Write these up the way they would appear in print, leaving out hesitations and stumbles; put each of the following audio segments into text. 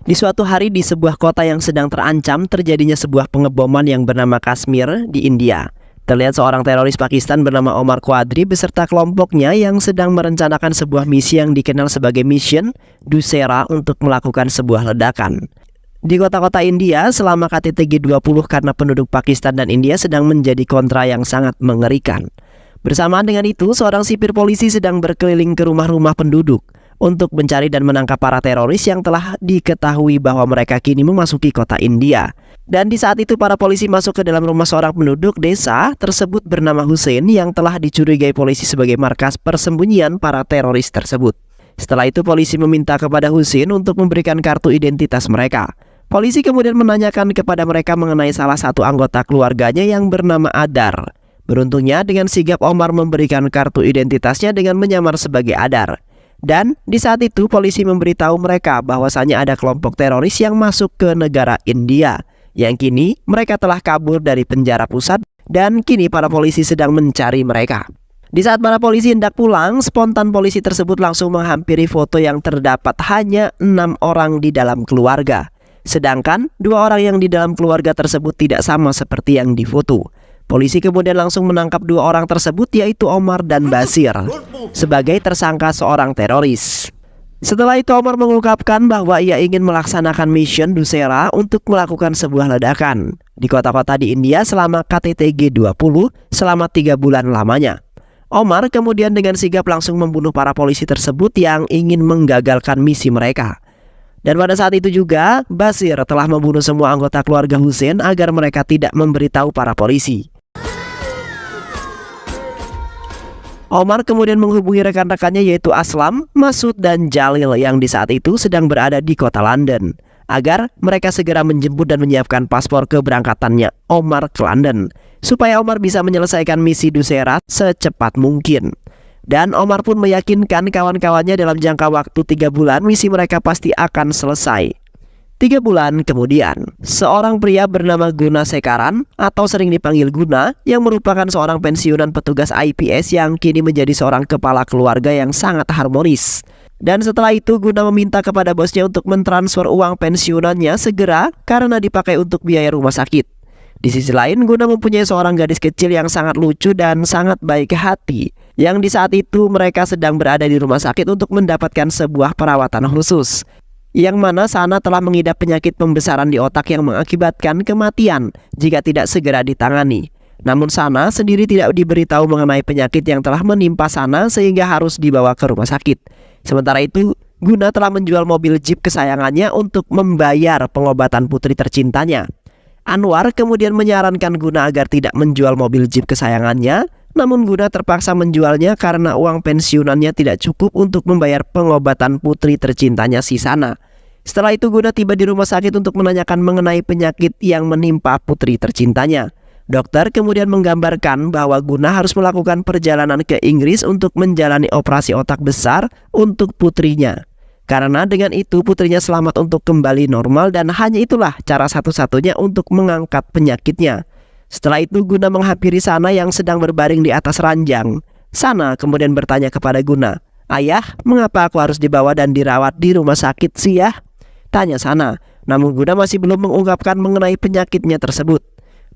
Di suatu hari di sebuah kota yang sedang terancam terjadinya sebuah pengeboman yang bernama Kashmir di India. Terlihat seorang teroris Pakistan bernama Omar Quadri beserta kelompoknya yang sedang merencanakan sebuah misi yang dikenal sebagai Mission Dussehra untuk melakukan sebuah ledakan di kota-kota India selama KTT G20 karena penduduk Pakistan dan India sedang menjadi kontra yang sangat mengerikan. Bersamaan dengan itu, seorang sipir polisi sedang berkeliling ke rumah-rumah penduduk untuk mencari dan menangkap para teroris yang telah diketahui bahwa mereka kini memasuki kota India. Dan di saat itu para polisi masuk ke dalam rumah seorang penduduk desa tersebut bernama Hussein yang telah dicurigai polisi sebagai markas persembunyian para teroris tersebut. Setelah itu polisi meminta kepada Hussein untuk memberikan kartu identitas mereka. Polisi kemudian menanyakan kepada mereka mengenai salah satu anggota keluarganya yang bernama Adar. Beruntungnya dengan sigap Omar memberikan kartu identitasnya dengan menyamar sebagai Adar. Dan di saat itu polisi memberitahu mereka bahwasanya ada kelompok teroris yang masuk ke negara India, yang kini mereka telah kabur dari penjara pusat dan kini para polisi sedang mencari mereka. Di saat para polisi hendak pulang, spontan polisi tersebut langsung menghampiri foto yang terdapat hanya 6 orang di dalam keluarga. Sedangkan 2 orang yang di dalam keluarga tersebut tidak sama seperti yang difoto. Polisi kemudian langsung menangkap 2 orang tersebut yaitu Omar dan Basir sebagai tersangka seorang teroris. Setelah itu Omar mengungkapkan bahwa ia ingin melaksanakan Mission Dussehra untuk melakukan sebuah ledakan di kota-kota di India selama KTT G20 selama 3 bulan lamanya. Omar kemudian dengan sigap langsung membunuh para polisi tersebut yang ingin menggagalkan misi mereka. Dan pada saat itu juga Basir telah membunuh semua anggota keluarga Hussein agar mereka tidak memberitahu para polisi. Omar kemudian menghubungi rekan-rekannya yaitu Aslam, Masud, dan Jalil yang di saat itu sedang berada di kota London agar mereka segera menjemput dan menyiapkan paspor keberangkatannya Omar ke London supaya Omar bisa menyelesaikan misi Dussehra secepat mungkin. Dan Omar pun meyakinkan kawan-kawannya dalam jangka waktu 3 bulan misi mereka pasti akan selesai. 3 bulan kemudian, seorang pria bernama Guna Sekaran atau sering dipanggil Guna yang merupakan seorang pensiunan petugas IPS yang kini menjadi seorang kepala keluarga yang sangat harmonis. Dan setelah itu Guna meminta kepada bosnya untuk mentransfer uang pensiunannya segera karena dipakai untuk biaya rumah sakit. Di sisi lain, Guna mempunyai seorang gadis kecil yang sangat lucu dan sangat baik hati, yang di saat itu mereka sedang berada di rumah sakit untuk mendapatkan sebuah perawatan khusus, yang mana Sana telah mengidap penyakit pembesaran di otak yang mengakibatkan kematian jika tidak segera ditangani. Namun Sana sendiri tidak diberitahu mengenai penyakit yang telah menimpa Sana sehingga harus dibawa ke rumah sakit. Sementara itu, Guna telah menjual mobil Jeep kesayangannya untuk membayar pengobatan putri tercintanya. Anwar kemudian menyarankan Guna agar tidak menjual mobil Jeep kesayangannya, namun Guna terpaksa menjualnya karena uang pensiunannya tidak cukup untuk membayar pengobatan putri tercintanya si Sana. Setelah itu Guna tiba di rumah sakit untuk menanyakan mengenai penyakit yang menimpa putri tercintanya. Dokter kemudian menggambarkan bahwa Guna harus melakukan perjalanan ke Inggris untuk menjalani operasi otak besar untuk putrinya. Karena dengan itu putrinya selamat untuk kembali normal dan hanya itulah cara satu-satunya untuk mengangkat penyakitnya. Setelah itu Guna menghampiri Sana yang sedang berbaring di atas ranjang. Sana kemudian bertanya kepada Guna, "Ayah, mengapa aku harus dibawa dan dirawat di rumah sakit sih ya?" Tanya Sana. Namun Guna masih belum mengungkapkan mengenai penyakitnya tersebut.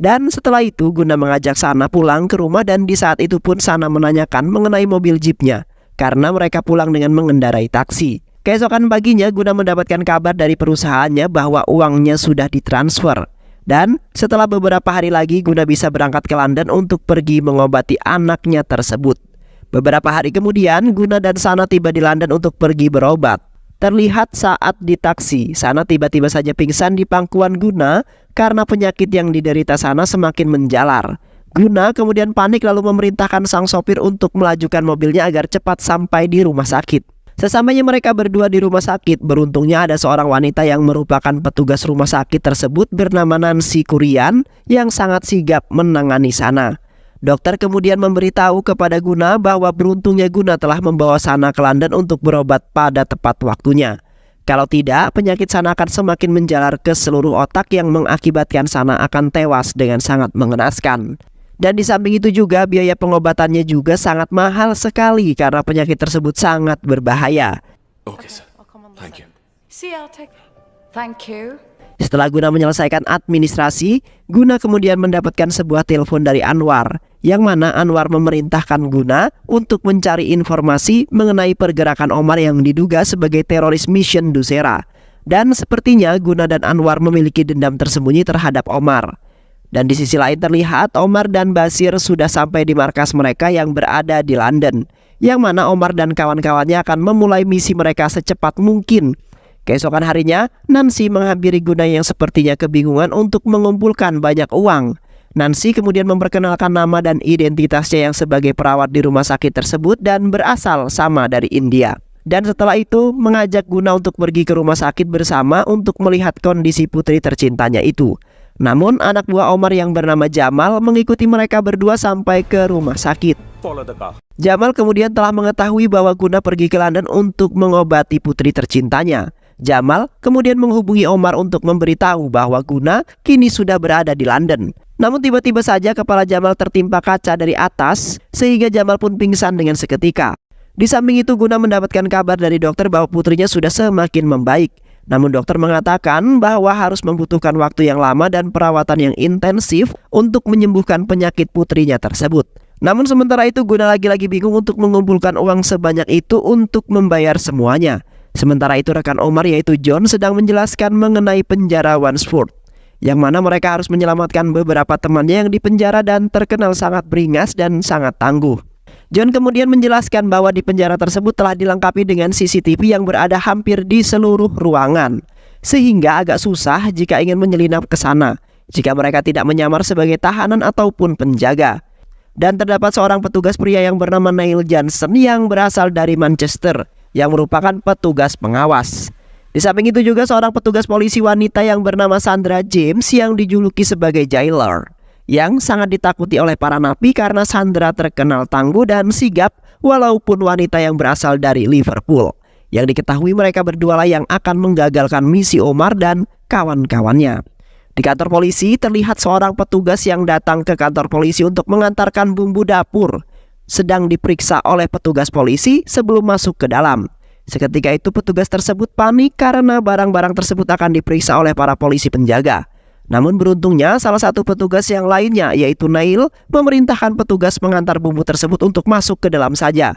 Dan setelah itu Guna mengajak Sana pulang ke rumah dan di saat itu pun Sana menanyakan mengenai mobil jeepnya karena mereka pulang dengan mengendarai taksi. Keesokan paginya Guna mendapatkan kabar dari perusahaannya bahwa uangnya sudah ditransfer. Dan setelah beberapa hari lagi Guna bisa berangkat ke London untuk pergi mengobati anaknya tersebut. Beberapa hari kemudian Guna dan Sana tiba di London untuk pergi berobat. Terlihat saat di taksi, Sana tiba-tiba saja pingsan di pangkuan Guna karena penyakit yang diderita Sana semakin menjalar. Guna kemudian panik lalu memerintahkan sang sopir untuk melajukan mobilnya agar cepat sampai di rumah sakit. Sesampainya mereka berdua di rumah sakit, beruntungnya ada seorang wanita yang merupakan petugas rumah sakit tersebut bernama Nancy Kurian yang sangat sigap menangani Sana. Dokter kemudian memberitahu kepada Guna bahwa beruntungnya Guna telah membawa Sana ke London untuk berobat pada tepat waktunya. Kalau tidak, penyakit Sana akan semakin menjalar ke seluruh otak yang mengakibatkan Sana akan tewas dengan sangat mengenaskan. Dan di samping itu juga biaya pengobatannya juga sangat mahal sekali karena penyakit tersebut sangat berbahaya. Okay, sir. I'll come on the Thank side. you. See, I'll take. Thank you. Setelah Guna menyelesaikan administrasi, Guna kemudian mendapatkan sebuah telepon dari Anwar, yang mana Anwar memerintahkan Guna untuk mencari informasi mengenai pergerakan Omar yang diduga sebagai teroris Mission Dussera. Dan sepertinya Guna dan Anwar memiliki dendam tersembunyi terhadap Omar. Dan di sisi lain terlihat Omar dan Basir sudah sampai di markas mereka yang berada di London, yang mana Omar dan kawan-kawannya akan memulai misi mereka secepat mungkin. Keesokan harinya, Nancy menghampiri Guna yang sepertinya kebingungan untuk mengumpulkan banyak uang. Nancy kemudian memperkenalkan nama dan identitasnya yang sebagai perawat di rumah sakit tersebut dan berasal sama dari India. Dan setelah itu mengajak Guna untuk pergi ke rumah sakit bersama untuk melihat kondisi putri tercintanya itu. Namun anak buah Omar yang bernama Jamal mengikuti mereka berdua sampai ke rumah sakit. Jamal kemudian telah mengetahui bahwa Guna pergi ke London untuk mengobati putri tercintanya. Jamal kemudian menghubungi Omar untuk memberitahu bahwa Guna kini sudah berada di London. Namun tiba-tiba saja kepala Jamal tertimpa kaca dari atas sehingga Jamal pun pingsan dengan seketika. Di samping itu Guna mendapatkan kabar dari dokter bahwa putrinya sudah semakin membaik. Namun dokter mengatakan bahwa harus membutuhkan waktu yang lama dan perawatan yang intensif untuk menyembuhkan penyakit putrinya tersebut. Namun sementara itu Guna lagi-lagi bingung untuk mengumpulkan uang sebanyak itu untuk membayar semuanya. Sementara itu rekan Omar yaitu John sedang menjelaskan mengenai penjara Wandsworth, yang mana mereka harus menyelamatkan beberapa temannya yang dipenjara dan terkenal sangat beringas dan sangat tangguh. John kemudian menjelaskan bahwa di penjara tersebut telah dilengkapi dengan CCTV yang berada hampir di seluruh ruangan, sehingga agak susah jika ingin menyelinap ke sana jika mereka tidak menyamar sebagai tahanan ataupun penjaga. Dan terdapat seorang petugas pria yang bernama Neil Johnson yang berasal dari Manchester, yang merupakan petugas pengawas. Di samping itu juga seorang petugas polisi wanita yang bernama Sandra James yang dijuluki sebagai jailer, yang sangat ditakuti oleh para napi karena Sandra terkenal tangguh dan sigap walaupun wanita yang berasal dari Liverpool. Yang diketahui mereka berdua lah yang akan menggagalkan misi Omar dan kawan-kawannya. Di kantor polisi terlihat seorang petugas yang datang ke kantor polisi untuk mengantarkan bumbu dapur sedang diperiksa oleh petugas polisi sebelum masuk ke dalam. Seketika itu petugas tersebut panik karena barang-barang tersebut akan diperiksa oleh para polisi penjaga. Namun beruntungnya salah satu petugas yang lainnya yaitu Neil memerintahkan petugas mengantar bumbu tersebut untuk masuk ke dalam saja.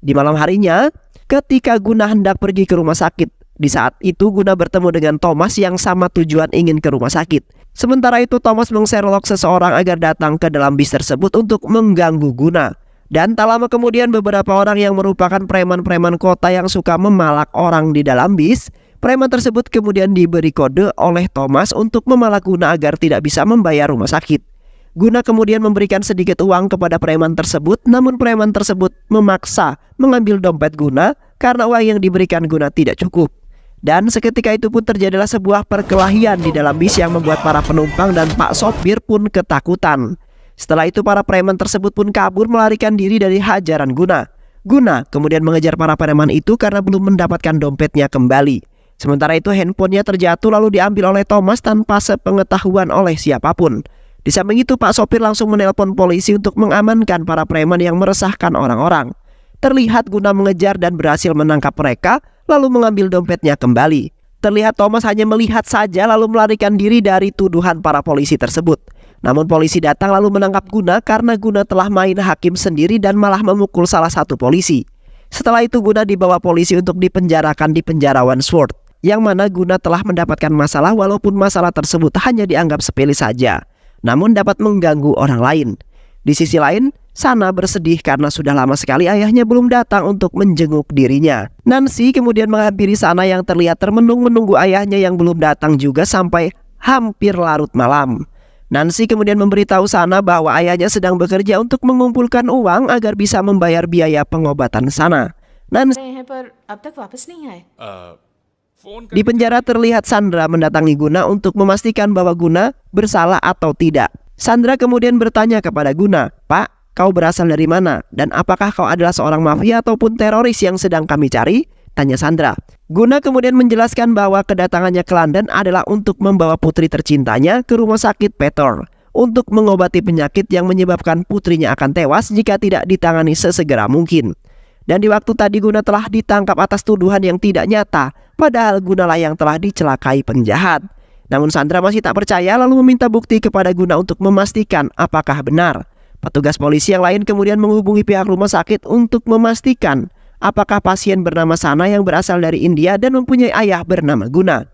Di malam harinya ketika Guna hendak pergi ke rumah sakit, di saat itu Guna bertemu dengan Thomas yang sama tujuan ingin ke rumah sakit. Sementara itu Thomas meng-Sherlock seseorang agar datang ke dalam bis tersebut untuk mengganggu Guna. Dan tak lama kemudian beberapa orang yang merupakan preman-preman kota yang suka memalak orang di dalam bis, preman tersebut kemudian diberi kode oleh Thomas untuk memalak Guna agar tidak bisa membayar rumah sakit. Guna kemudian memberikan sedikit uang kepada preman tersebut, namun preman tersebut memaksa mengambil dompet Guna karena uang yang diberikan Guna tidak cukup. Dan seketika itu pun terjadilah sebuah perkelahian di dalam bis yang membuat para penumpang dan Pak sopir pun ketakutan. Setelah itu para preman tersebut pun kabur melarikan diri dari hajaran Guna. Guna kemudian mengejar para preman itu karena belum mendapatkan dompetnya kembali. Sementara itu handphonenya terjatuh lalu diambil oleh Thomas tanpa sepengetahuan oleh siapapun. Di samping itu Pak sopir langsung menelpon polisi untuk mengamankan para preman yang meresahkan orang-orang. Terlihat Guna mengejar dan berhasil menangkap mereka lalu mengambil dompetnya kembali. Terlihat Thomas hanya melihat saja lalu melarikan diri dari tuduhan para polisi tersebut. Namun polisi datang lalu menangkap Guna karena Guna telah main hakim sendiri dan malah memukul salah satu polisi. Setelah itu Guna dibawa polisi untuk dipenjarakan di penjara Wandsworth, yang mana Guna telah mendapatkan masalah walaupun masalah tersebut hanya dianggap sepele saja, namun dapat mengganggu orang lain. Di sisi lain, Sana bersedih karena sudah lama sekali ayahnya belum datang untuk menjenguk dirinya. Nancy kemudian menghampiri Sana yang terlihat termenung menunggu ayahnya yang belum datang juga sampai hampir larut malam. Nancy kemudian memberitahu Sana bahwa ayahnya sedang bekerja untuk mengumpulkan uang agar bisa membayar biaya pengobatan Sana. Di penjara terlihat Sandra mendatangi Guna untuk memastikan bahwa Guna bersalah atau tidak. Sandra kemudian bertanya kepada Guna, "Pak, kau berasal dari mana? Dan apakah kau adalah seorang mafia ataupun teroris yang sedang kami cari?" tanya Sandra. Guna kemudian menjelaskan bahwa kedatangannya ke London adalah untuk membawa putri tercintanya ke rumah sakit Petor untuk mengobati penyakit yang menyebabkan putrinya akan tewas jika tidak ditangani sesegera mungkin. Dan di waktu tadi Guna telah ditangkap atas tuduhan yang tidak nyata, padahal Gunalah yang telah dicelakai penjahat. Namun Sandra masih tak percaya lalu meminta bukti kepada Guna untuk memastikan apakah benar. Petugas polisi yang lain kemudian menghubungi pihak rumah sakit untuk memastikan apakah pasien bernama Sana yang berasal dari India dan mempunyai ayah bernama Guna.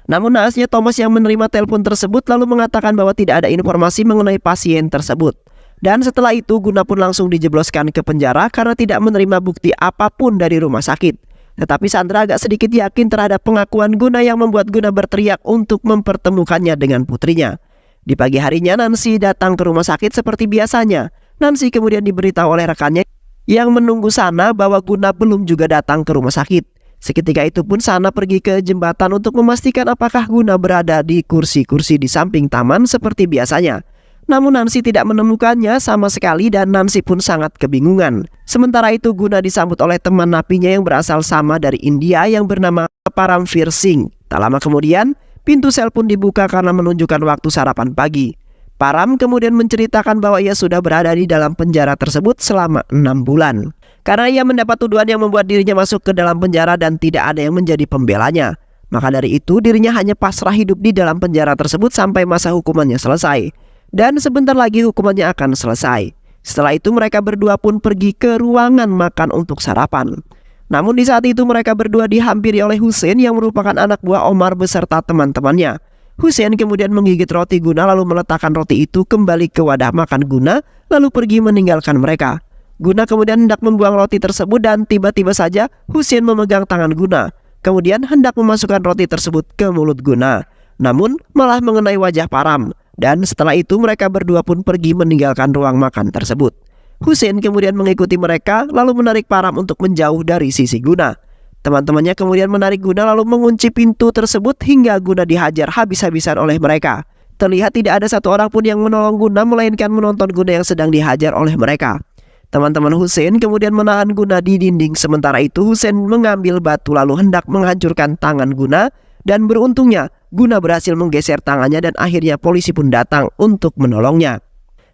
Namun naasnya Thomas yang menerima telepon tersebut lalu mengatakan bahwa tidak ada informasi mengenai pasien tersebut. Dan setelah itu Guna pun langsung dijebloskan ke penjara karena tidak menerima bukti apapun dari rumah sakit. Tetapi Sandra agak sedikit yakin terhadap pengakuan Guna yang membuat Guna berteriak untuk mempertemukannya dengan putrinya. Di pagi harinya Nancy datang ke rumah sakit seperti biasanya. Nancy kemudian diberitahu oleh rekannya yang menunggu Sana bahwa Guna belum juga datang ke rumah sakit. Seketika itu pun Sana pergi ke jembatan untuk memastikan apakah Guna berada di kursi-kursi di samping taman seperti biasanya. Namun Nancy tidak menemukannya sama sekali dan Nancy pun sangat kebingungan. Sementara itu Guna disambut oleh teman napinya yang berasal sama dari India yang bernama Paramveer Singh. Tak lama kemudian, pintu sel pun dibuka karena menunjukkan waktu sarapan pagi. Param kemudian menceritakan bahwa ia sudah berada di dalam penjara tersebut selama 6 bulan. Karena ia mendapat tuduhan yang membuat dirinya masuk ke dalam penjara dan tidak ada yang menjadi pembelanya. Maka dari itu dirinya hanya pasrah hidup di dalam penjara tersebut sampai masa hukumannya selesai. Dan sebentar lagi hukumannya akan selesai. Setelah itu mereka berdua pun pergi ke ruangan makan untuk sarapan. Namun di saat itu mereka berdua dihampiri oleh Hussein yang merupakan anak buah Omar beserta teman-temannya. Hussein kemudian menggigit roti Guna lalu meletakkan roti itu kembali ke wadah makan Guna lalu pergi meninggalkan mereka. Guna kemudian hendak membuang roti tersebut dan tiba-tiba saja Hussein memegang tangan Guna. Kemudian hendak memasukkan roti tersebut ke mulut Guna. Namun malah mengenai wajah Param. Dan setelah itu mereka berdua pun pergi meninggalkan ruang makan tersebut. Hussein kemudian mengikuti mereka lalu menarik Param untuk menjauh dari sisi Guna. Teman-temannya kemudian menarik Guna lalu mengunci pintu tersebut hingga Guna dihajar habis-habisan oleh mereka. Terlihat tidak ada satu orang pun yang menolong Guna melainkan menonton Guna yang sedang dihajar oleh mereka. Teman-teman Hussein kemudian menahan Guna di dinding. Sementara itu Hussein mengambil batu lalu hendak menghancurkan tangan Guna. Dan beruntungnya Guna berhasil menggeser tangannya dan akhirnya polisi pun datang untuk menolongnya.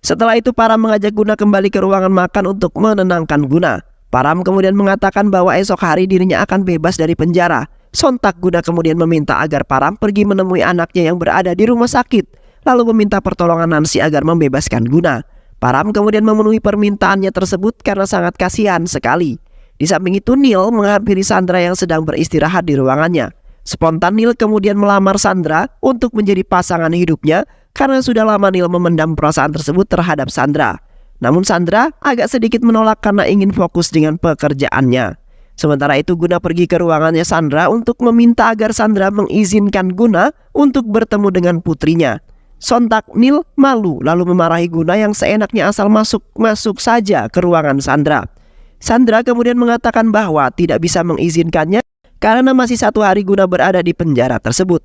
Setelah itu Param mengajak Guna kembali ke ruangan makan untuk menenangkan Guna. Param kemudian mengatakan bahwa esok hari dirinya akan bebas dari penjara. Sontak Guna kemudian meminta agar Param pergi menemui anaknya yang berada di rumah sakit. Lalu meminta pertolongan Nancy agar membebaskan Guna. Param kemudian memenuhi permintaannya tersebut karena sangat kasihan sekali. Di samping itu Neil menghampiri Sandra yang sedang beristirahat di ruangannya. Spontan Neil kemudian melamar Sandra untuk menjadi pasangan hidupnya karena sudah lama Neil memendam perasaan tersebut terhadap Sandra. Namun Sandra agak sedikit menolak karena ingin fokus dengan pekerjaannya. Sementara itu Guna pergi ke ruangannya Sandra untuk meminta agar Sandra mengizinkan Guna untuk bertemu dengan putrinya. Sontak Neil malu lalu memarahi Guna yang seenaknya asal masuk saja ke ruangan Sandra. Sandra kemudian mengatakan bahwa tidak bisa mengizinkannya karena masih 1 hari Guna berada di penjara tersebut.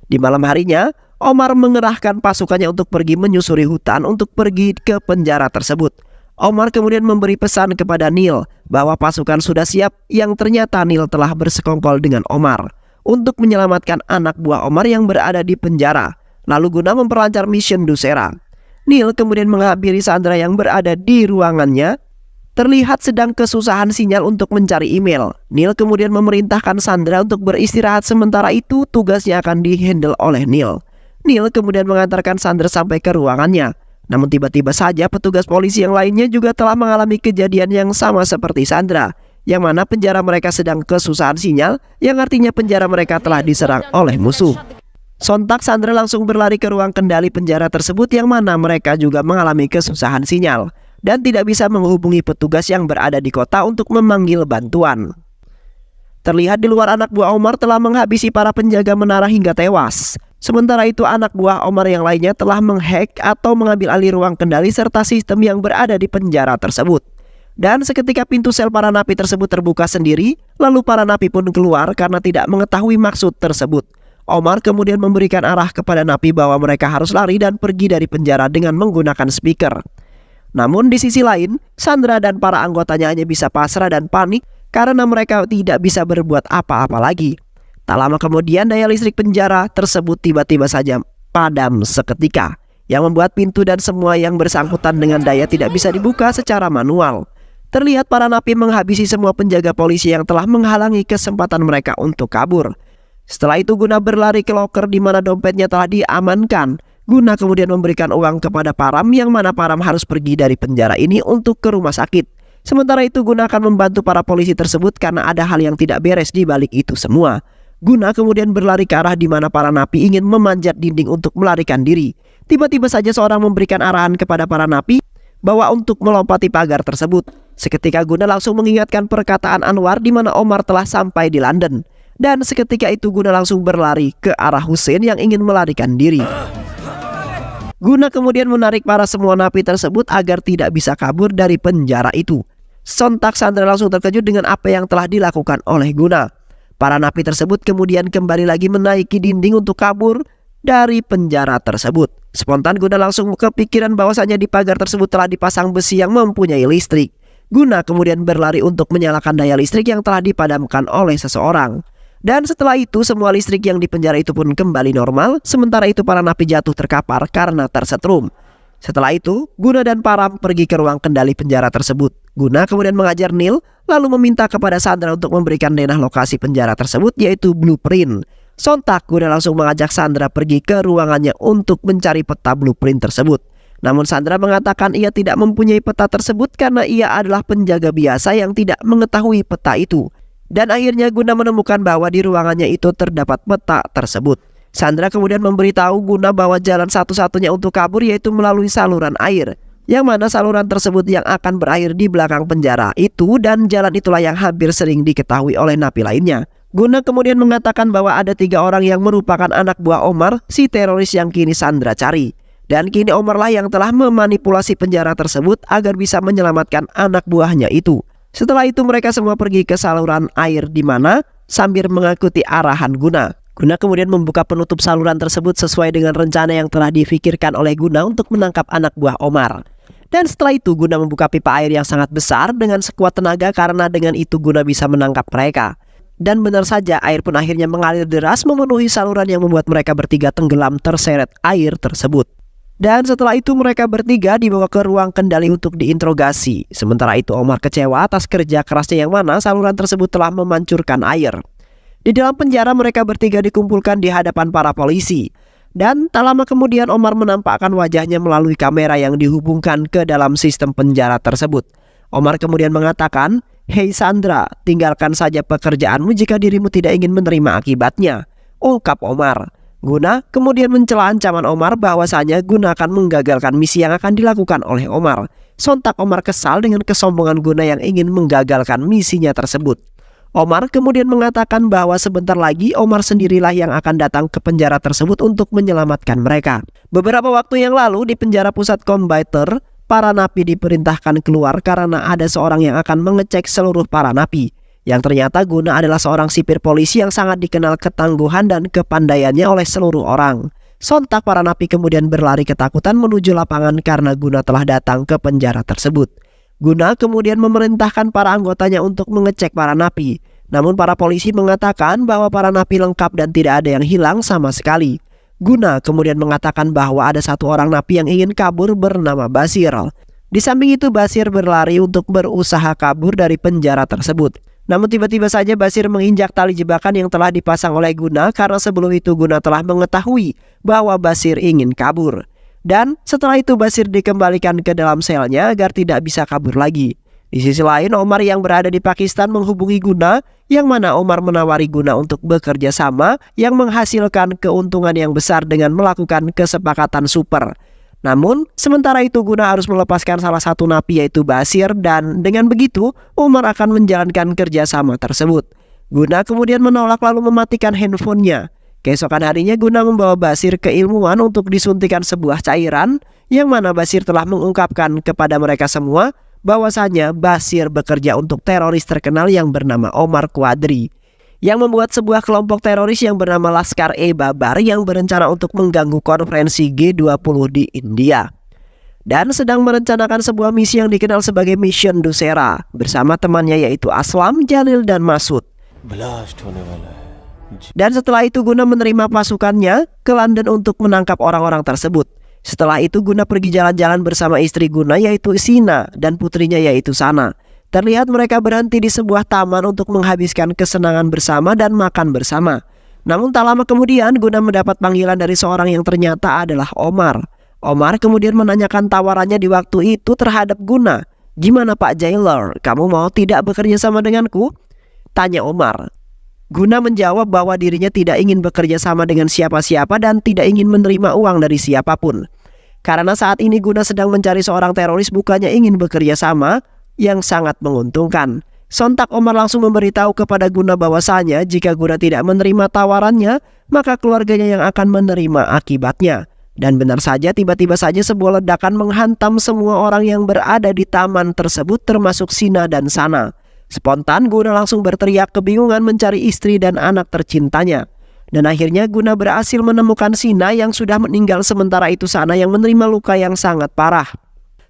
Di malam harinya, Omar mengerahkan pasukannya untuk pergi menyusuri hutan untuk pergi ke penjara tersebut. Omar kemudian memberi pesan kepada Neil bahwa pasukan sudah siap yang ternyata Neil telah bersekongkol dengan Omar untuk menyelamatkan anak buah Omar yang berada di penjara. Lalu Guna memperlancar mission Dussehra. Neil kemudian menghampiri Sandra yang berada di ruangannya. Terlihat sedang kesusahan sinyal untuk mencari email. Neil kemudian memerintahkan Sandra untuk beristirahat sementara itu tugasnya akan dihandle oleh Neil. Neil kemudian mengantarkan Sandra sampai ke ruangannya. Namun tiba-tiba saja petugas polisi yang lainnya juga telah mengalami kejadian yang sama seperti Sandra. Yang mana penjara mereka sedang kesusahan sinyal, yang artinya penjara mereka telah diserang oleh musuh. Sontak Sandra langsung berlari ke ruang kendali penjara tersebut yang mana mereka juga mengalami kesusahan sinyal. Dan tidak bisa menghubungi petugas yang berada di kota untuk memanggil bantuan. Terlihat di luar anak buah Omar telah menghabisi para penjaga menara hingga tewas. Sementara itu anak buah Omar yang lainnya telah menghack atau mengambil alih ruang kendali serta sistem yang berada di penjara tersebut. Dan seketika pintu sel para napi tersebut terbuka sendiri, lalu para napi pun keluar karena tidak mengetahui maksud tersebut. Omar kemudian memberikan arah kepada napi bahwa mereka harus lari dan pergi dari penjara dengan menggunakan speaker. Namun di sisi lain, Sandra dan para anggotanya hanya bisa pasrah dan panik karena mereka tidak bisa berbuat apa-apa lagi. Tak lama kemudian daya listrik penjara tersebut tiba-tiba saja padam seketika, yang membuat pintu dan semua yang bersangkutan dengan daya tidak bisa dibuka secara manual. Terlihat para napi menghabisi semua penjaga polisi yang telah menghalangi kesempatan mereka untuk kabur. Setelah itu Guna berlari ke loker di mana dompetnya telah diamankan. Guna kemudian memberikan uang kepada Param yang mana Param harus pergi dari penjara ini untuk ke rumah sakit. Sementara itu Guna akan membantu para polisi tersebut karena ada hal yang tidak beres di balik itu semua. Guna kemudian berlari ke arah di mana para napi ingin memanjat dinding untuk melarikan diri. Tiba-tiba saja seorang memberikan arahan kepada para napi bahwa untuk melompati pagar tersebut. Seketika Guna langsung mengingatkan perkataan Anwar di mana Omar telah sampai di London. Dan seketika itu Guna langsung berlari ke arah Hussein yang ingin melarikan diri. Guna kemudian menarik para semua napi tersebut agar tidak bisa kabur dari penjara itu. Sontak Sandra langsung terkejut dengan apa yang telah dilakukan oleh Guna. Para napi tersebut kemudian kembali lagi menaiki dinding untuk kabur dari penjara tersebut. Spontan Guna langsung kepikiran bahwasanya di pagar tersebut telah dipasang besi yang mempunyai listrik. Guna kemudian berlari untuk menyalakan daya listrik yang telah dipadamkan oleh seseorang. Dan setelah itu semua listrik yang di penjara itu pun kembali normal. Sementara itu para napi jatuh terkapar karena tersetrum. Setelah itu Guna dan Param pergi ke ruang kendali penjara tersebut. Guna kemudian mengajar Neil lalu meminta kepada Sandra untuk memberikan denah lokasi penjara tersebut yaitu blueprint. Sontak Guna langsung mengajak Sandra pergi ke ruangannya untuk mencari peta blueprint tersebut. Namun Sandra mengatakan ia tidak mempunyai peta tersebut karena ia adalah penjaga biasa yang tidak mengetahui peta itu. Dan akhirnya Guna menemukan bahwa di ruangannya itu terdapat peta tersebut. Sandra kemudian memberitahu Guna bahwa jalan satu-satunya untuk kabur yaitu melalui saluran air. Yang mana saluran tersebut yang akan berakhir di belakang penjara itu, dan jalan itulah yang hampir sering diketahui oleh napi lainnya. Guna kemudian mengatakan bahwa ada 3 orang yang merupakan anak buah Omar, si teroris yang kini Sandra cari. Dan kini Omar lah yang telah memanipulasi penjara tersebut agar bisa menyelamatkan anak buahnya itu. Setelah itu mereka semua pergi ke saluran air di mana sambil mengikuti arahan Guna. Guna kemudian membuka penutup saluran tersebut sesuai dengan rencana yang telah difikirkan oleh Guna untuk menangkap anak buah Omar. Dan setelah itu Guna membuka pipa air yang sangat besar dengan sekuat tenaga karena dengan itu Guna bisa menangkap mereka. Dan benar saja air pun akhirnya mengalir deras memenuhi saluran yang membuat mereka bertiga tenggelam terseret air tersebut. Dan setelah itu mereka bertiga dibawa ke ruang kendali untuk diinterogasi. Sementara itu Omar kecewa atas kerja kerasnya yang mana saluran tersebut telah memancurkan air. Di dalam penjara mereka bertiga dikumpulkan di hadapan para polisi. Dan tak lama kemudian Omar menampakkan wajahnya melalui kamera yang dihubungkan ke dalam sistem penjara tersebut. Omar kemudian mengatakan, "Hei Sandra, tinggalkan saja pekerjaanmu jika dirimu tidak ingin menerima akibatnya," ungkap Omar. Guna kemudian mencela ancaman Omar bahwasanya Guna akan menggagalkan misi yang akan dilakukan oleh Omar. Sontak Omar kesal dengan kesombongan Guna yang ingin menggagalkan misinya tersebut. Omar kemudian mengatakan bahwa sebentar lagi Omar sendirilah yang akan datang ke penjara tersebut untuk menyelamatkan mereka. Beberapa waktu yang lalu di penjara pusat Combiter, para napi diperintahkan keluar karena ada seorang yang akan mengecek seluruh para napi. Yang ternyata Guna adalah seorang sipir polisi yang sangat dikenal ketangguhan dan kepandaiannya oleh seluruh orang. Sontak para napi kemudian berlari ketakutan menuju lapangan karena Guna telah datang ke penjara tersebut. Guna kemudian memerintahkan para anggotanya untuk mengecek para napi. Namun para polisi mengatakan bahwa para napi lengkap dan tidak ada yang hilang sama sekali. Guna kemudian mengatakan bahwa ada 1 orang napi yang ingin kabur bernama Basir. Di samping itu Basir berlari untuk berusaha kabur dari penjara tersebut. Namun tiba-tiba saja Basir menginjak tali jebakan yang telah dipasang oleh Guna karena sebelum itu Guna telah mengetahui bahwa Basir ingin kabur. Dan setelah itu Basir dikembalikan ke dalam selnya agar tidak bisa kabur lagi. Di sisi lain Omar yang berada di Pakistan menghubungi Guna, yang mana Omar menawari Guna untuk bekerja sama yang menghasilkan keuntungan yang besar dengan melakukan kesepakatan super. Namun sementara itu Guna harus melepaskan salah satu napi yaitu Basir, dan dengan begitu Omar akan menjalankan kerjasama tersebut. Guna kemudian menolak lalu mematikan handphonenya. Keesokan harinya Guna membawa Basir ke ilmuwan untuk disuntikan sebuah cairan, yang mana Basir telah mengungkapkan kepada mereka semua bahwasanya Basir bekerja untuk teroris terkenal yang bernama Omar Quadri, yang membuat sebuah kelompok teroris yang bernama Laskar-e-Babar yang berencana untuk mengganggu konferensi G20 di India. Dan sedang merencanakan sebuah misi yang dikenal sebagai Mission Dussehra bersama temannya yaitu Aslam, Jalil, dan Masud. Dan setelah itu Guna menerima pasukannya ke London untuk menangkap orang-orang tersebut. Setelah itu Guna pergi jalan-jalan bersama istri Guna yaitu Sina dan putrinya yaitu Sana. Terlihat mereka berhenti di sebuah taman untuk menghabiskan kesenangan bersama dan makan bersama. Namun tak lama kemudian Guna mendapat panggilan dari seorang yang ternyata adalah Omar. Omar kemudian menanyakan tawarannya di waktu itu terhadap Guna. "Gimana Pak Jailer, kamu mau tidak bekerja sama denganku?" tanya Omar. Guna menjawab bahwa dirinya tidak ingin bekerja sama dengan siapa-siapa dan tidak ingin menerima uang dari siapapun. Karena saat ini Guna sedang mencari seorang teroris, bukannya ingin bekerja sama yang sangat menguntungkan. Sontak Omar langsung memberitahu kepada Guna bahwasanya jika Guna tidak menerima tawarannya, maka keluarganya yang akan menerima akibatnya. Dan benar saja, tiba-tiba saja sebuah ledakan menghantam semua orang yang berada di taman tersebut, termasuk Sina dan Sana. Spontan Guna langsung berteriak kebingungan mencari istri dan anak tercintanya. Dan akhirnya Guna berhasil menemukan Sina yang sudah meninggal, sementara itu Sana yang menerima luka yang sangat parah.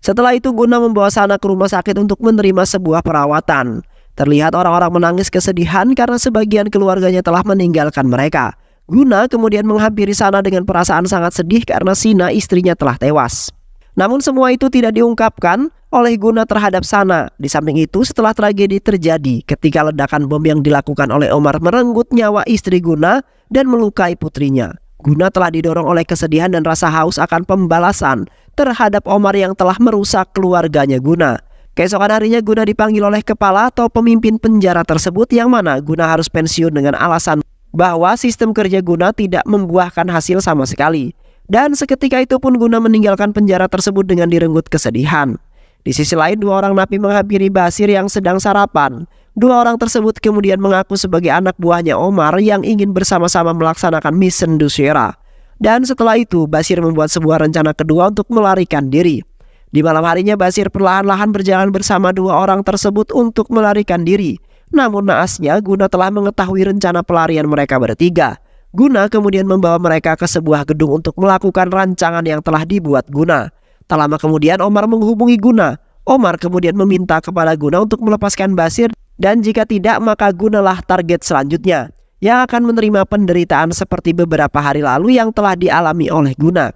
Setelah itu Guna membawa Sana ke rumah sakit untuk menerima sebuah perawatan. Terlihat orang-orang menangis kesedihan karena sebagian keluarganya telah meninggalkan mereka. Guna kemudian menghampiri Sana dengan perasaan sangat sedih karena Sina istrinya telah tewas. Namun semua itu tidak diungkapkan oleh Guna terhadap Sana. Di samping itu, setelah tragedi terjadi ketika ledakan bom yang dilakukan oleh Omar merenggut nyawa istri Guna dan melukai putrinya, Guna telah didorong oleh kesedihan dan rasa haus akan pembalasan terhadap Omar yang telah merusak keluarganya Guna. Keesokan harinya Guna dipanggil oleh kepala atau pemimpin penjara tersebut, yang mana Guna harus pensiun dengan alasan bahwa sistem kerja Guna tidak membuahkan hasil sama sekali. Dan seketika itu pun Guna meninggalkan penjara tersebut dengan direnggut kesedihan. Di sisi lain, dua orang napi menghampiri Basir yang sedang sarapan. Dua orang tersebut kemudian mengaku sebagai anak buahnya Omar yang ingin bersama-sama melaksanakan misi Nusira. Dan setelah itu Basir membuat sebuah rencana kedua untuk melarikan diri. Di malam harinya Basir perlahan-lahan berjalan bersama dua orang tersebut untuk melarikan diri. Namun naasnya Guna telah mengetahui rencana pelarian mereka bertiga. Guna kemudian membawa mereka ke sebuah gedung untuk melakukan rancangan yang telah dibuat Guna. Tak lama kemudian Omar menghubungi Guna. Omar kemudian meminta kepada Guna untuk melepaskan Basir, dan jika tidak maka Gunalah target selanjutnya yang akan menerima penderitaan seperti beberapa hari lalu yang telah dialami oleh Guna.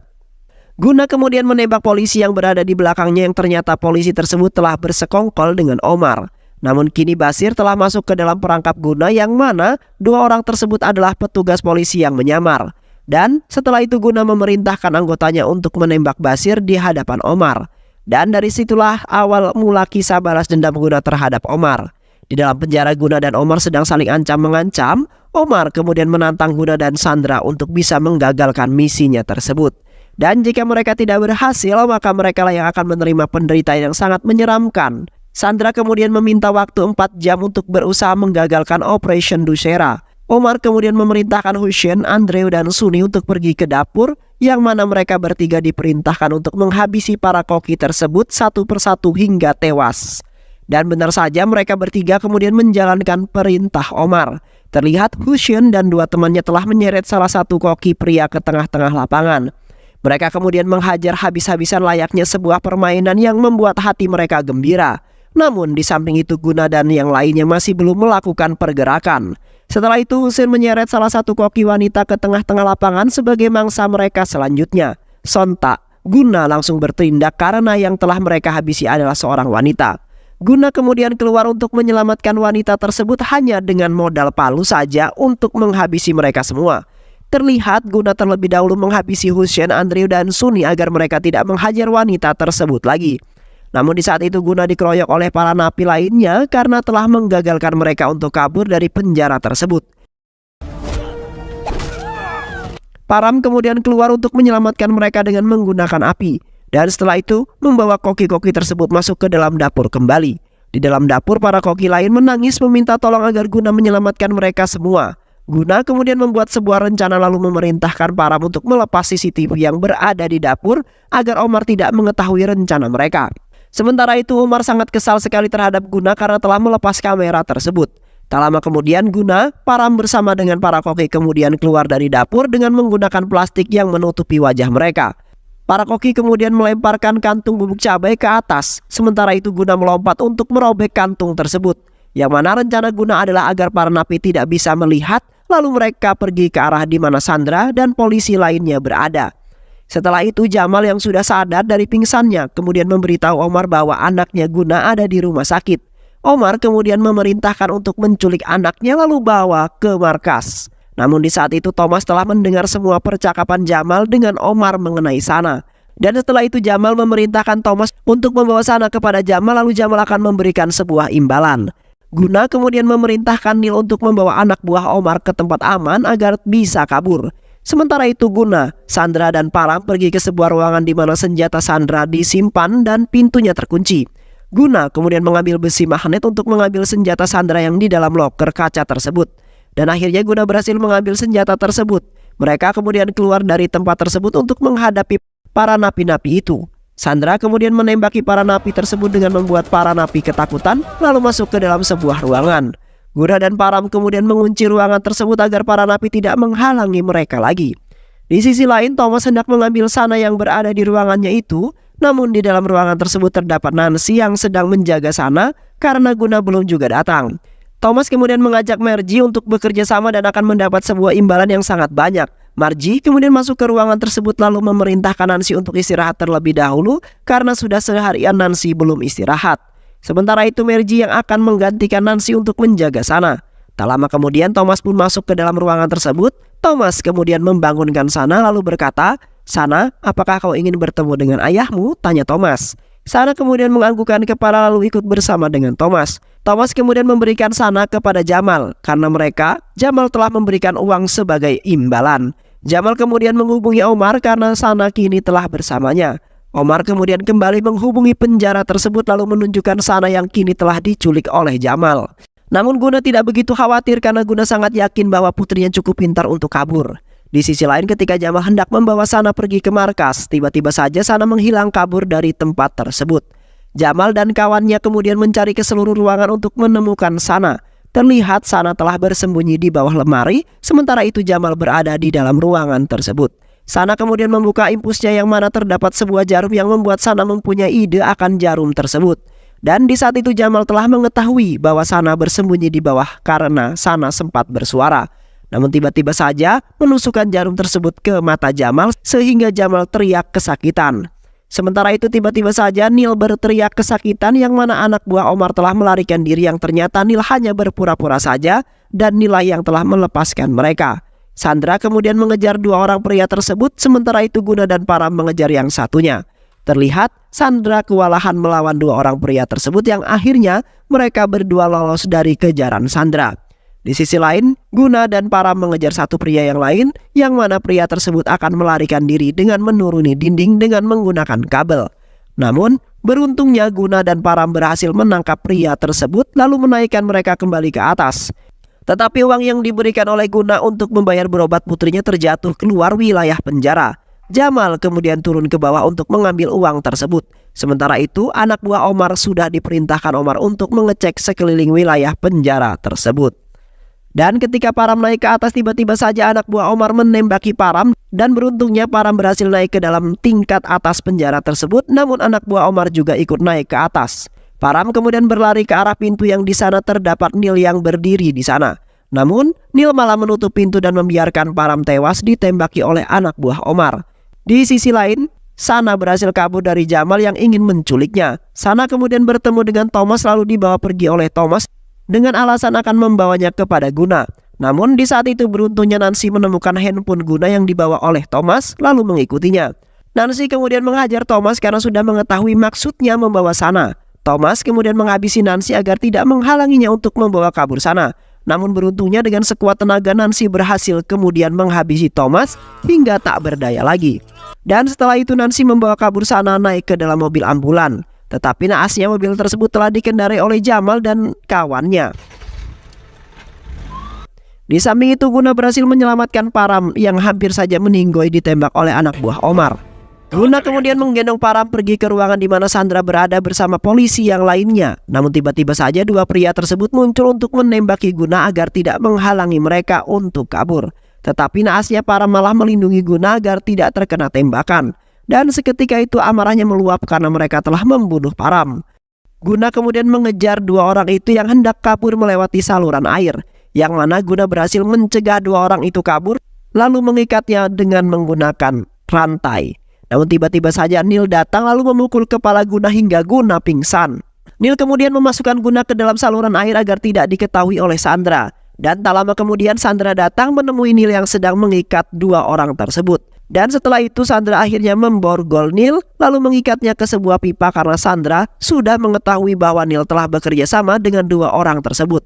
Guna kemudian menembak polisi yang berada di belakangnya, yang ternyata polisi tersebut telah bersekongkol dengan Omar. Namun kini Basir telah masuk ke dalam perangkap Guna, yang mana dua orang tersebut adalah petugas polisi yang menyamar. Dan setelah itu Guna memerintahkan anggotanya untuk menembak Basir di hadapan Omar. Dan dari situlah awal mula kisah balas dendam Guna terhadap Omar. Di dalam penjara Guna dan Omar sedang saling ancam-mengancam. Omar kemudian menantang Guna dan Sandra untuk bisa menggagalkan misinya tersebut. Dan jika mereka tidak berhasil, maka mereka lah yang akan menerima penderitaan yang sangat menyeramkan. Sandra kemudian meminta waktu 4 jam untuk berusaha menggagalkan Operation Nusira. Omar kemudian memerintahkan Hussein, Andrew, dan Sunni untuk pergi ke dapur, yang mana mereka bertiga diperintahkan untuk menghabisi para koki tersebut satu persatu hingga tewas. Dan benar saja mereka bertiga kemudian menjalankan perintah Omar. Terlihat Hussein dan dua temannya telah menyeret salah satu koki pria ke tengah-tengah lapangan. Mereka kemudian menghajar habis-habisan layaknya sebuah permainan yang membuat hati mereka gembira. Namun di samping itu Guna dan yang lainnya masih belum melakukan pergerakan. Setelah itu Hussein menyeret salah satu koki wanita ke tengah-tengah lapangan sebagai mangsa mereka selanjutnya. Sontak Guna langsung bertindak karena yang telah mereka habisi adalah seorang wanita. Guna kemudian keluar untuk menyelamatkan wanita tersebut hanya dengan modal palu saja untuk menghabisi mereka semua. Terlihat Guna terlebih dahulu menghabisi Hussein, Andrew, dan Sunni agar mereka tidak menghajar wanita tersebut lagi. Namun di saat itu Guna dikeroyok oleh para napi lainnya karena telah menggagalkan mereka untuk kabur dari penjara tersebut. Param kemudian keluar untuk menyelamatkan mereka dengan menggunakan api. Dan setelah itu membawa koki-koki tersebut masuk ke dalam dapur kembali. Di dalam dapur para koki lain menangis meminta tolong agar Guna menyelamatkan mereka semua. Guna kemudian membuat sebuah rencana lalu memerintahkan Param untuk melepas CCTV yang berada di dapur agar Omar tidak mengetahui rencana mereka. Sementara itu Omar sangat kesal sekali terhadap Guna karena telah melepas kamera tersebut. Tak lama kemudian Guna, Param bersama dengan para koki kemudian keluar dari dapur dengan menggunakan plastik yang menutupi wajah mereka. Para koki kemudian melemparkan kantung bubuk cabai ke atas. Sementara itu Guna melompat untuk merobek kantung tersebut. Yang mana rencana Guna adalah agar para napi tidak bisa melihat, lalu mereka pergi ke arah di mana Sandra dan polisi lainnya berada. Setelah itu Jamal yang sudah sadar dari pingsannya kemudian memberitahu Omar bahwa anaknya Guna ada di rumah sakit. Omar kemudian memerintahkan untuk menculik anaknya lalu bawa ke markas. Namun di saat itu Thomas telah mendengar semua percakapan Jamal dengan Omar mengenai Sana. Dan setelah itu Jamal memerintahkan Thomas untuk membawa Sana kepada Jamal, lalu Jamal akan memberikan sebuah imbalan. Guna kemudian memerintahkan Neil untuk membawa anak buah Omar ke tempat aman agar bisa kabur. Sementara itu Guna, Sandra dan Param pergi ke sebuah ruangan di mana senjata Sandra disimpan dan pintunya terkunci. Guna kemudian mengambil besi magnet untuk mengambil senjata Sandra yang di dalam loker kaca tersebut. Dan akhirnya Guna berhasil mengambil senjata tersebut. Mereka kemudian keluar dari tempat tersebut untuk menghadapi para napi-napi itu. Sandra kemudian menembaki para napi tersebut dengan membuat para napi ketakutan lalu masuk ke dalam sebuah ruangan. Guna dan Param kemudian mengunci ruangan tersebut agar para napi tidak menghalangi mereka lagi. Di sisi lain Thomas hendak mengambil Sana yang berada di ruangannya itu, namun di dalam ruangan tersebut terdapat Nancy yang sedang menjaga Sana karena Guna belum juga datang. Thomas kemudian mengajak Margie untuk bekerja sama dan akan mendapat sebuah imbalan yang sangat banyak. Margie kemudian masuk ke ruangan tersebut lalu memerintahkan Nancy untuk istirahat terlebih dahulu karena sudah seharian Nancy belum istirahat. Sementara itu Margie yang akan menggantikan Nancy untuk menjaga Sana. Tak lama kemudian Thomas pun masuk ke dalam ruangan tersebut. Thomas kemudian membangunkan Sana lalu berkata, "Sana, apakah kau ingin bertemu dengan ayahmu?" tanya Thomas. Sana kemudian menganggukkan kepala lalu ikut bersama dengan Thomas. Thomas kemudian memberikan Sana kepada Jamal karena Jamal telah memberikan uang sebagai imbalan. Jamal kemudian menghubungi Omar karena Sana kini telah bersamanya. Omar kemudian kembali menghubungi penjara tersebut lalu menunjukkan Sana yang kini telah diculik oleh Jamal. Namun Guna tidak begitu khawatir karena Guna sangat yakin bahwa putrinya cukup pintar untuk kabur. Di sisi lain ketika Jamal hendak membawa Sana pergi ke markas, tiba-tiba saja Sana menghilang kabur dari tempat tersebut. Jamal dan kawannya kemudian mencari ke seluruh ruangan untuk menemukan Sana. Terlihat Sana telah bersembunyi di bawah lemari, sementara itu Jamal berada di dalam ruangan tersebut. Sana kemudian membuka impusnya yang mana terdapat sebuah jarum yang membuat Sana mempunyai ide akan jarum tersebut. Dan di saat itu Jamal telah mengetahui bahwa Sana bersembunyi di bawah karena Sana sempat bersuara. Namun tiba-tiba saja menusukkan jarum tersebut ke mata Jamal sehingga Jamal teriak kesakitan. Sementara itu tiba-tiba saja Neil berteriak kesakitan yang mana anak buah Omar telah melarikan diri yang ternyata Neil hanya berpura-pura saja dan Neil yang telah melepaskan mereka. Sandra kemudian mengejar dua orang pria tersebut sementara itu Guna dan Param mengejar yang satunya. Terlihat Sandra kewalahan melawan dua orang pria tersebut yang akhirnya mereka berdua lolos dari kejaran Sandra. Di sisi lain, Guna dan Param mengejar satu pria yang lain, yang mana pria tersebut akan melarikan diri dengan menuruni dinding dengan menggunakan kabel. Namun, beruntungnya Guna dan Param berhasil menangkap pria tersebut lalu menaikkan mereka kembali ke atas. Tetapi uang yang diberikan oleh Guna untuk membayar berobat putrinya terjatuh keluar wilayah penjara. Jamal kemudian turun ke bawah untuk mengambil uang tersebut. Sementara itu, anak buah Omar sudah diperintahkan Omar untuk mengecek sekeliling wilayah penjara tersebut. Dan ketika Param naik ke atas tiba-tiba saja anak buah Omar menembaki Param dan beruntungnya Param berhasil naik ke dalam tingkat atas penjara tersebut namun anak buah Omar juga ikut naik ke atas. Param kemudian berlari ke arah pintu yang di sana terdapat Neil yang berdiri di sana. Namun Neil malah menutup pintu dan membiarkan Param tewas ditembaki oleh anak buah Omar. Di sisi lain, Sana berhasil kabur dari Jamal yang ingin menculiknya. Sana kemudian bertemu dengan Thomas lalu dibawa pergi oleh Thomas dengan alasan akan membawanya kepada Guna. Namun di saat itu beruntungnya Nancy menemukan handphone Guna yang dibawa oleh Thomas lalu mengikutinya. Nancy kemudian menghajar Thomas karena sudah mengetahui maksudnya membawa Sana. Thomas kemudian menghabisi Nancy agar tidak menghalanginya untuk membawa kabur Sana. Namun beruntungnya dengan sekuat tenaga Nancy berhasil kemudian menghabisi Thomas hingga tak berdaya lagi. Dan setelah itu Nancy membawa kabur Sana naik ke dalam mobil ambulan. Tetapi naasnya mobil tersebut telah dikendarai oleh Jamal dan kawannya. Di samping itu Guna berhasil menyelamatkan Param yang hampir saja meninggoy ditembak oleh anak buah Omar. Guna kemudian menggendong Param pergi ke ruangan di mana Sandra berada bersama polisi yang lainnya. Namun tiba-tiba saja dua pria tersebut muncul untuk menembaki Guna agar tidak menghalangi mereka untuk kabur. Tetapi naasnya Param malah melindungi Guna agar tidak terkena tembakan. Dan seketika itu amarahnya meluap karena mereka telah membunuh Param. Guna kemudian mengejar dua orang itu yang hendak kabur melewati saluran air, yang mana Guna berhasil mencegah dua orang itu kabur lalu mengikatnya dengan menggunakan rantai. Namun tiba-tiba saja Neil datang lalu memukul kepala Guna hingga Guna pingsan. Neil kemudian memasukkan Guna ke dalam saluran air agar tidak diketahui oleh Sandra. Dan tak lama kemudian Sandra datang menemui Neil yang sedang mengikat dua orang tersebut. Dan setelah itu Sandra akhirnya memborgol Neil lalu mengikatnya ke sebuah pipa karena Sandra sudah mengetahui bahwa Neil telah bekerja sama dengan dua orang tersebut.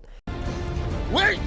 Wait,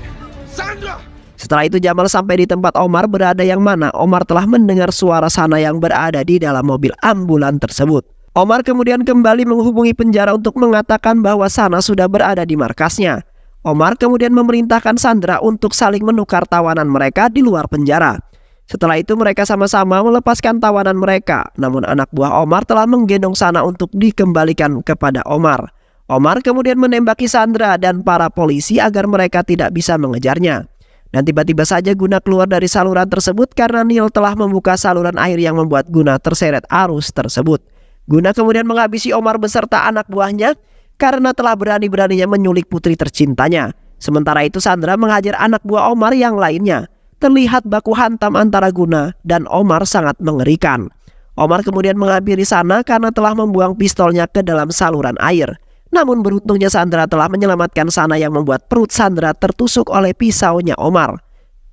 Sandra! Setelah itu Jamal sampai di tempat Omar berada yang mana Omar telah mendengar suara Sana yang berada di dalam mobil ambulan tersebut. Omar kemudian kembali menghubungi penjara untuk mengatakan bahwa Sana sudah berada di markasnya. Omar kemudian memerintahkan Sandra untuk saling menukar tawanan mereka di luar penjara. Setelah itu mereka sama-sama melepaskan tawanan mereka. Namun anak buah Omar telah menggendong Sana untuk dikembalikan kepada Omar. Omar kemudian menembaki Sandra dan para polisi agar mereka tidak bisa mengejarnya. Dan tiba-tiba saja Guna keluar dari saluran tersebut karena Neil telah membuka saluran air yang membuat Guna terseret arus tersebut. Guna kemudian menghabisi Omar beserta anak buahnya karena telah berani-beraninya menyulik putri tercintanya. Sementara itu Sandra menghajar anak buah Omar yang lainnya. Terlihat baku hantam antara Guna dan Omar sangat mengerikan. Omar kemudian menghampiri Sana karena telah membuang pistolnya ke dalam saluran air. Namun beruntungnya Sandra telah menyelamatkan Sana yang membuat perut Sandra tertusuk oleh pisaunya Omar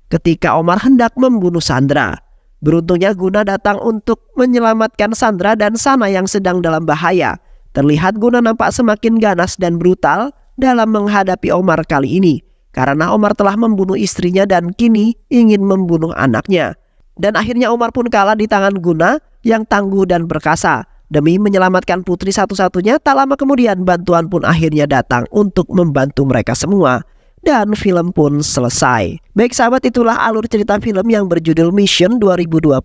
ketika Omar hendak membunuh Sandra. Beruntungnya Guna datang untuk menyelamatkan Sandra dan Sana yang sedang dalam bahaya. Terlihat Guna nampak semakin ganas dan brutal dalam menghadapi Omar kali ini. Karena Omar telah membunuh istrinya dan kini ingin membunuh anaknya. Dan akhirnya Omar pun kalah di tangan Guna yang tangguh dan perkasa. Demi menyelamatkan putri satu-satunya, tak lama kemudian bantuan pun akhirnya datang untuk membantu mereka semua. Dan film pun selesai. Baik sahabat, itulah alur cerita film yang berjudul Mission 2024.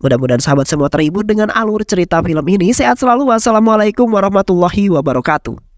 Mudah-mudahan sahabat semua terhibur dengan alur cerita film ini. Sehat selalu. Wassalamualaikum warahmatullahi wabarakatuh.